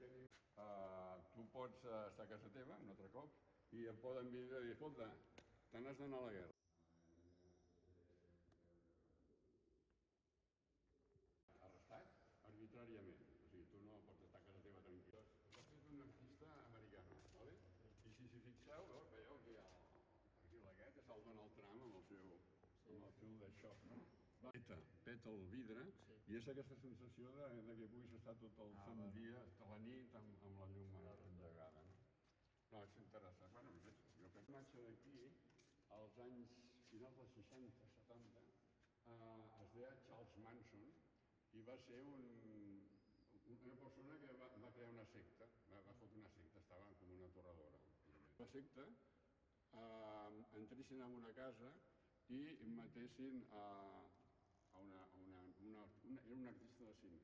tenim... Tu pots estar a casa teva, un altre cop, i et poden vindre i dir, escolta, te n'has d'anar a la guerra. Arrestat arbitràriament, o sigui, tu no pots estar a casa teva tranquil. Aquest és un artista americà, ¿vale? I si fixeu, veieu que hi ha el aquest és el Donald Trump amb el seu d'això, no? Peta el vidre i és aquesta sensació que puguis estar tot el sant dia, tota la nit, amb la llum engegada. No, és interessant. Bueno, jo crec que imatge d'aquí, als anys finals dels 60, 70, es deia Charles Manson i va ser una persona que va crear una secta, va fotre una secta, estava com una torradora. La secta entressin en una casa i matessin era un artista de cine.